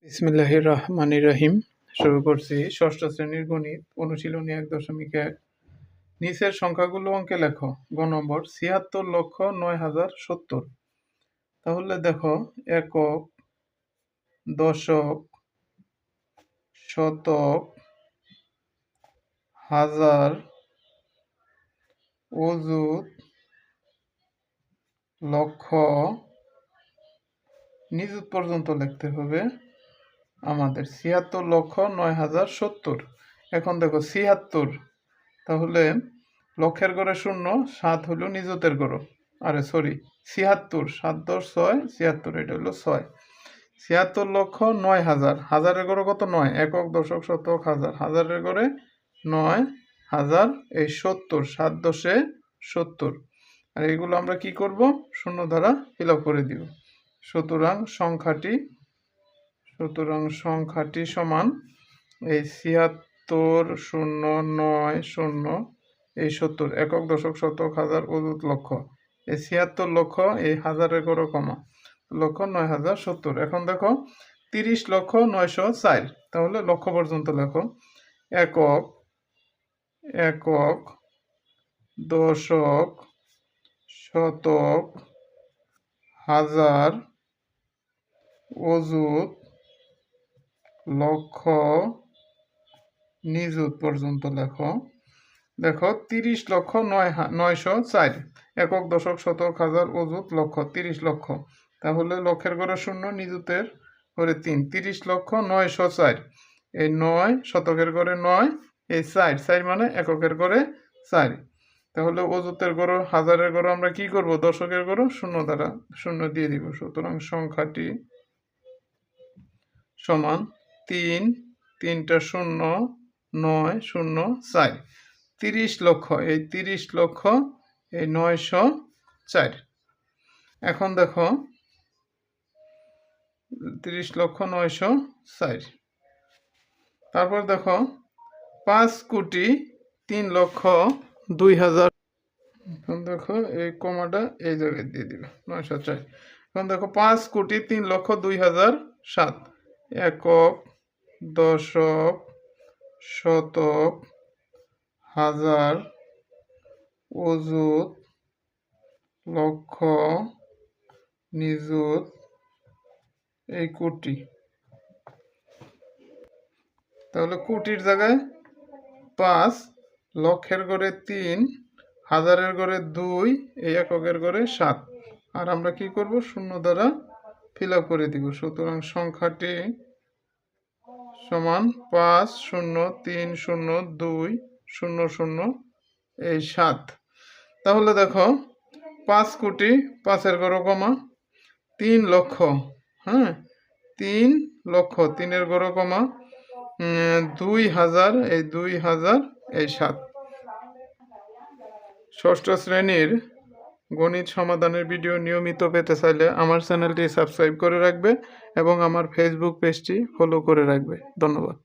বিসমিল্লাহির রহমানির রহিম। শুরু করছি ষষ্ঠ শ্রেণীর গণিত অনুশীলনী ১.১। নিচের সংখ্যাগুলো অঙ্কে লেখো। গ নম্বর ৭৬,০৯,০৭০। তাহলে দেখো একক, দশক, শতক, হাজার, অযুত, লক্ষ, নিযুত পর্যন্ত লিখতে হবে আমাদের। ৭৬,০৯,০৭০। এখন দেখো ৭৬, তাহলে লক্ষের ঘরে 0, 7 হলো নিযুতের ঘর। আরে সরি, ৭৬, ৭ 10 6, ৭৬, এটা হলো 6। ৭৬,০৯,০০০, হাজারের ঘরে কত? 9। একক, দশক, শতক, হাজার, হাজারের ঘরে 9,০০০, এই 70, 7 10 70। আর এগুলো আমরা কি করব? শূন্য দ্বারা ফিল আপ করে দিব। সুতরাং সংখ্যাটি সমান এই ৭৬, 0 9 0, এই 70, একক, দশক, শতক, হাজার, অযুত, লক্ষ। এই ৭৬ লক্ষ, এই হাজারের ঘরে কমা, লক্ষ ৯,০৭০। এখন দেখো ৩০,৯০৪, তাহলে লক্ষ পর্যন্ত লেখো। একক, দশক, শতক, হাজার, অযুত, লক্ষ, নিযুত পর্যন্ত লেখো। দেখো ৩০,৯০৪, একক, দশক, শতক, হাজার, অযুত, লক্ষ, ৩০ লক্ষ। তাহলে লক্ষের ঘরে 0, নিযুতের ঘরে 3, ৩০,৯০৪। এই 9, শতকের ঘরে 9, এই 4 মানে এককের ঘরে 4। তাহলে অযুতের ঘর, হাজারের ঘর আমরা কি করব? দশকের ঘর 0 দ্বারা 0 দিয়ে দিব। সুতরাং সংখ্যাটি সমান 3, 3টা 0, 9 0 4, 30 লক্ষ। এই 30 লক্ষ, এই 904। এখন দেখো 30,09,04। তারপর দেখো 5,03,02,000। এখন দেখো এই কমাটা এই জায়গায় দিয়ে দিবে, 904। এখন দেখো 5,03,02,007। একক, দশক, শতক, হাজার, অযুত, লক্ষ, নিযুত, এই কোটি। তাহলে কোটির জায়গায় 5, লক্ষের ঘরে 3, হাজারের ঘরে 2, এই এককের ঘরে 7। আর আমরা কি করব? 0 দ্বারা ফিল আপ করে দিব। সুতরাং সংখ্যাটি সমান 5,0,3,0,2,0,0, এই 7। তাহলে দেখো 5 কোটি, 5-এর ঘর কমা, 3 লক্ষ, হ্যাঁ 3 লক্ষ, 3-এর ঘর কমা, 2,000, এই 2,000, এই 7। ষষ্ঠ শ্রেণীর গণিত সমাধানের ভিডিও নিয়মিত পেতে চাইলে আমার চ্যানেলটি সাবস্ক্রাইব করে রাখবে এবং আমার ফেসবুক পেজটি ফলো করে রাখবে। ধন্যবাদ।